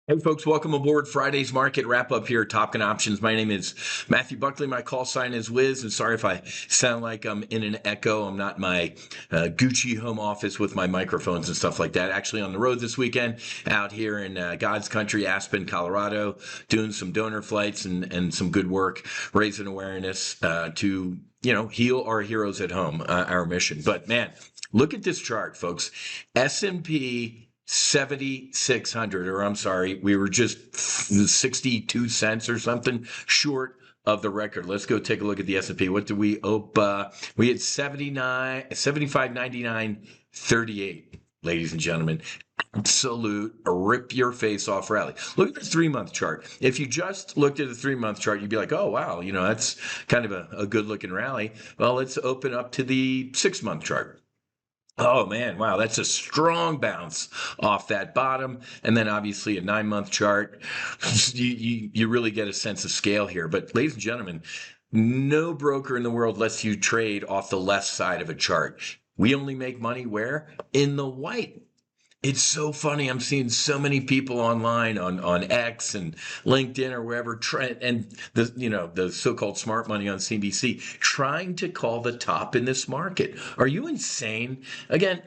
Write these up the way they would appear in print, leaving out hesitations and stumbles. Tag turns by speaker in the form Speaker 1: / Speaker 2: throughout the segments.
Speaker 1: Hey folks, welcome aboard Friday's market wrap up here at TOPGUN Options. My name is Matthew Buckley. My call sign is Whiz, and sorry if I sound like I'm in an echo. I'm not in my Gucci home office with my microphones and stuff like that. Actually on the road this weekend out here in God's country, Aspen, Colorado, doing some donor flights and some good work, raising awareness to heal our heroes at home, our mission. But man, look at this chart, folks. S&P 7,600, or I'm sorry, we were just 62 cents or something short of the record. Let's go take a look at the S&P. What did we open? We had 75.99.38, ladies and gentlemen. Absolute rip your face off rally. Look at the 3-month chart. If you just looked at the 3-month chart, you'd be like, oh, wow, that's kind of a good looking rally. Well, let's open up to the 6-month chart. Oh man, wow, that's a strong bounce off that bottom. And then obviously a 9-month chart. You really get a sense of scale here. But ladies and gentlemen, no broker in the world lets you trade off the left side of a chart. We only make money where? In the white. It's so funny. I'm seeing so many people online on X and LinkedIn or wherever, and the so-called smart money on CNBC trying to call the top in this market. Are you insane? Again,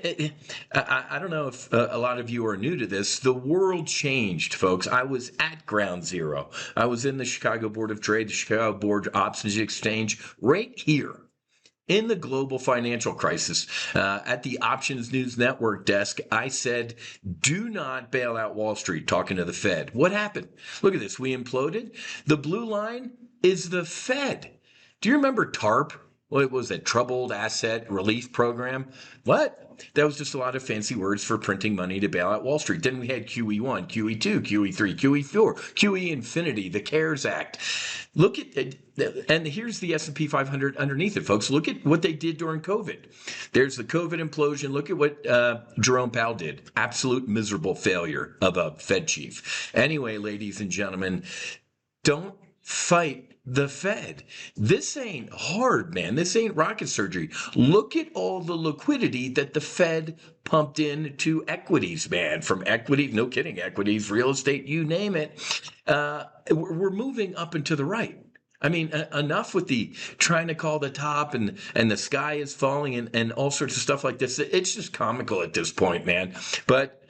Speaker 1: I don't know if a lot of you are new to this. The world changed, folks. I was at ground zero. I was in the Chicago Board of Trade, the Chicago Board Options Exchange, right here in the global financial crisis. At the Options News Network desk, I said, do not bail out Wall Street, talking to the Fed. What happened? Look at this. We imploded. The blue line is the Fed. Do you remember TARP? What was that? Troubled Asset Relief Program? What? That was just a lot of fancy words for printing money to bail out Wall Street. Then we had QE1, QE2, QE3, QE4, QE Infinity, the CARES Act. Look at it, and here's the S&P 500 underneath it, folks. Look at what they did during COVID. There's the COVID implosion. Look at what Jerome Powell did. Absolute miserable failure of a Fed chief. Anyway, ladies and gentlemen, don't fight the Fed. This ain't hard, man. This ain't rocket surgery. Look at all the liquidity that the Fed pumped into equities, man. From equity, no kidding, equities, real estate, you name it. We're moving up and to the right. I mean, enough with the trying to call the top and the sky is falling and all sorts of stuff like this. It's just comical at this point, man. But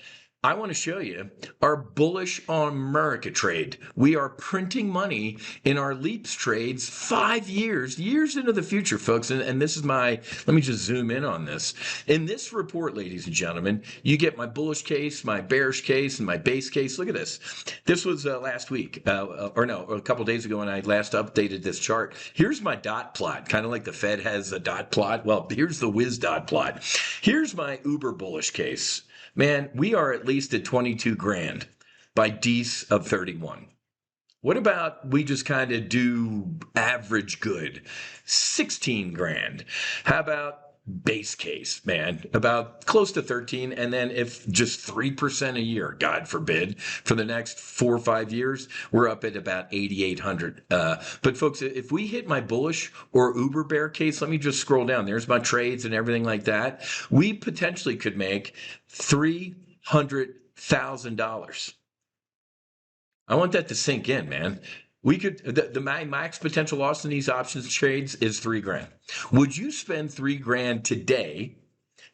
Speaker 1: I want to show you our bullish on Merica trade. We are printing money in our leaps trades 5 years into the future, folks. And this is let me just zoom in on this. In this report, ladies and gentlemen, you get my bullish case, my bearish case, and my base case. Look at this. This was last week, a couple days ago when I last updated this chart. Here's my dot plot, kind of like the Fed has a dot plot. Well, here's the Whiz dot plot. Here's my uber bullish case. Man, we are at least at 22 grand by D's of 31. What about we just kind of do average good? 16 grand. How about base case, man? About close to 13. And then if just 3% a year, God forbid, for the next 4 or 5 years, we're up at about 8,800. But folks, if we hit my bullish or uber bear case, let me just scroll down. There's my trades and everything like that. We potentially could make $300,000. I want that to sink in, man. We could, the max potential loss in these options trades is 3 grand. Would you spend 3 grand today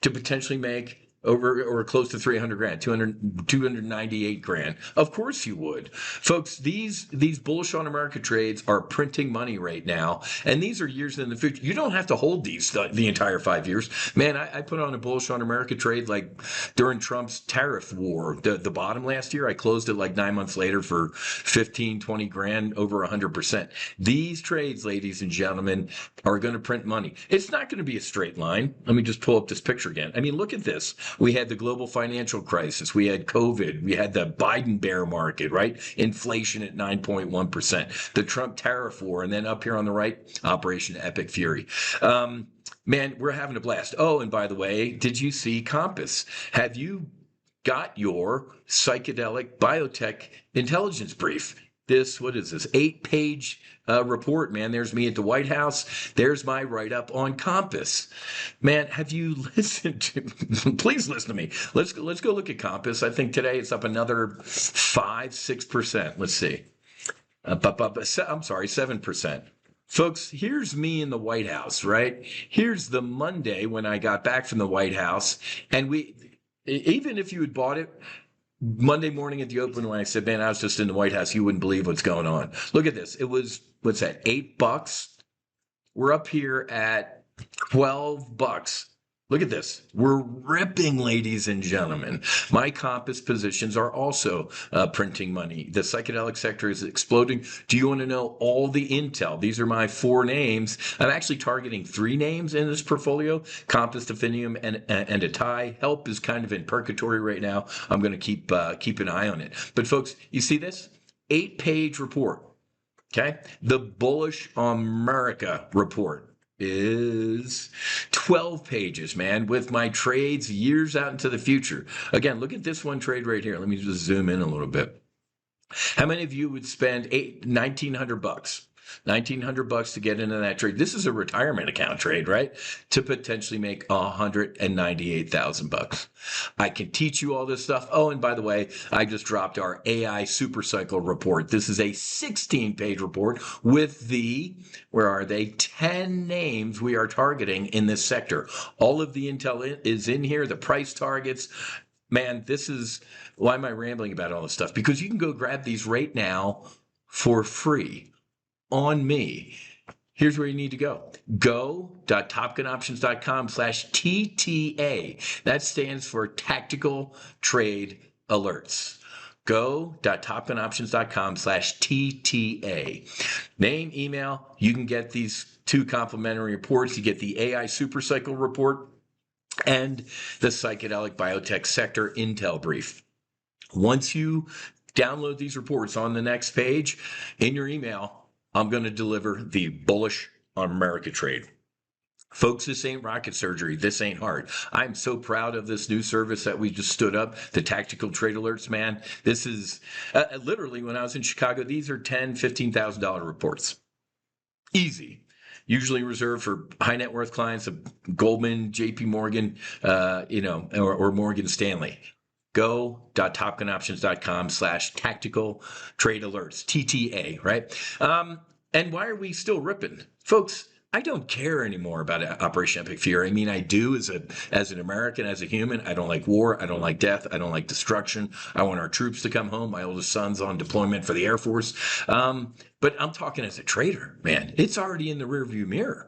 Speaker 1: to potentially make over or close to 300 grand, 298 grand? Of course you would. Folks, these bullish on America trades are printing money right now, and these are years in the future. You don't have to hold these the entire 5 years. Man, I put on a bullish on America trade like during Trump's tariff war, the bottom last year. I closed it like 9 months later for 15, 20 grand, over 100%. These trades, ladies and gentlemen, are going to print money. It's not going to be a straight line. Let me just pull up this picture again. I mean, look at this. We had the global financial crisis. We had COVID. We had the Biden bear market, right? Inflation at 9.1%. The Trump tariff war. And then up here on the right, Operation Epic Fury. Man, we're having a blast. Oh, and by the way, did you see Compass? Have you got your psychedelic biotech intelligence brief? this, what is this, 8-page report, man. There's me at the White House. There's my write-up on Compass. Man, have you listened to, please listen to me. Let's go look at Compass. I think today it's up another 5-6%. Let's see. I'm sorry, 7%. Folks, here's me in the White House, right? Here's the Monday when I got back from the White House. And even if you had bought it Monday morning at the open when I said, man, I was just in the White House, you wouldn't believe what's going on. Look at this. It was, what's that, $8? We're up here at $12. Look at this. We're ripping, ladies and gentlemen. My Compass positions are also printing money. The psychedelic sector is exploding. Do you want to know all the intel? These are my 4 names. I'm actually targeting 3 names in this portfolio: Compass, Definium, and Atai. Help is kind of in purgatory right now. I'm going to keep an eye on it. But folks, you see this? 8-page report. Okay. The Bullish on Merica report is 12 pages, man, with my trades years out into the future. Again, look at this one trade right here. Let me just zoom in a little bit. How many of you would spend $1,900? $1,900 to get into that trade. This is a retirement account trade, right? To potentially make $198,000. I can teach you all this stuff. Oh, and by the way, I just dropped our AI super cycle report. This is a 16-page report with the, 10 names we are targeting in this sector. All of the intel is in here, the price targets. Man, this is, why am I rambling about all this stuff? Because you can go grab these right now for free on me. Here's where you need to go. Go.topgunoptions.com/TTA. That stands for Tactical Trade Alerts. Go.topgunoptions.com/TTA. Name, email, you can get these 2 complimentary reports. You get the AI Supercycle report and the psychedelic biotech sector intel brief. Once you download these reports, on the next page in your email, I'm going to deliver the Bullish on Merica trade. Folks, this ain't rocket surgery. This ain't hard. I'm so proud of this new service that we just stood up, the Tactical Trade Alerts, man. This is literally, when I was in Chicago, these are $10,000, $15,000 reports. Easy. Usually reserved for high net worth clients of Goldman, JP Morgan, or Morgan Stanley. Go.topgunoptions.com/tactical trade alerts, TTA, right? And why are we still ripping? Folks, I don't care anymore about Operation Epic Fury. I mean, I do as an American, as a human. I don't like war. I don't like death. I don't like destruction. I want our troops to come home. My oldest son's on deployment for the Air Force. But I'm talking as a trader, man. It's already in the rearview mirror.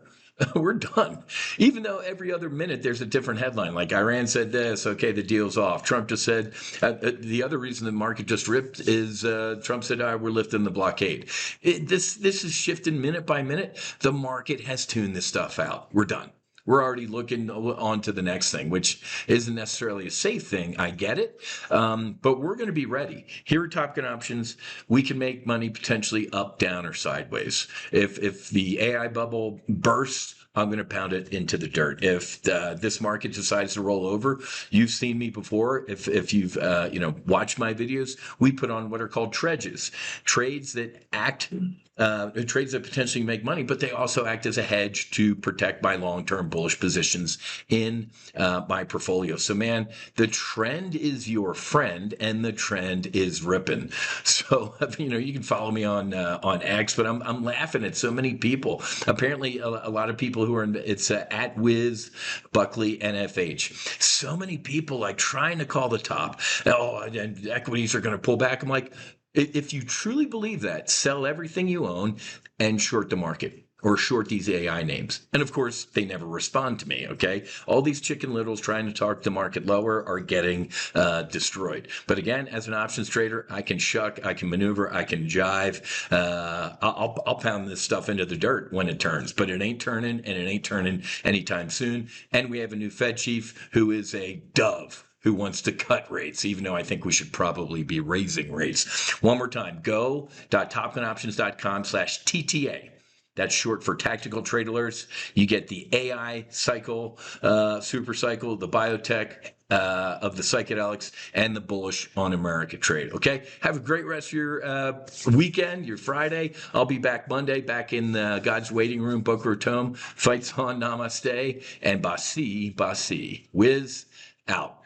Speaker 1: We're done. Even though every other minute there's a different headline, like Iran said this, okay, the deal's off. Trump just said, the other reason the market just ripped is Trump said, we're lifting the blockade. This is shifting minute by minute. The market has tuned this stuff out. We're done. We're already looking on to the next thing, which isn't necessarily a safe thing. I get it. But we're going to be ready. Here at Top Gun Options, we can make money potentially up, down, or sideways. If the AI bubble bursts, I'm going to pound it into the dirt. If this market decides to roll over, you've seen me before. If you've watched my videos, we put on what are called trades that act. Trades that potentially make money, but they also act as a hedge to protect my long-term bullish positions in my portfolio. So, man, the trend is your friend, and the trend is ripping. So, you can follow me on X, but I'm laughing at so many people. Apparently, a lot of people who are it's at Whiz, Buckley, NFH. So many people like trying to call the top. Oh, and equities are going to pull back. I'm like, if you truly believe that, sell everything you own and short the market or short these AI names. And of course, they never respond to me, okay? All these chicken littles trying to talk the market lower are getting destroyed. But again, as an options trader, I can shuck, I can maneuver, I can jive. I'll pound this stuff into the dirt when it turns, but it ain't turning, and it ain't turning anytime soon. And we have a new Fed chief who is a dove, who wants to cut rates, even though I think we should probably be raising rates. One more time, go.topgunoptions.com/TTA. That's short for tactical trade alerts. You get the AI cycle, super cycle, the biotech, of the psychedelics, and the bullish on Merica trade. Okay, have a great rest of your weekend, your Friday. I'll be back Monday, back in God's waiting room, Boca Raton. Fights on, namaste, and basi, basi. Whiz out.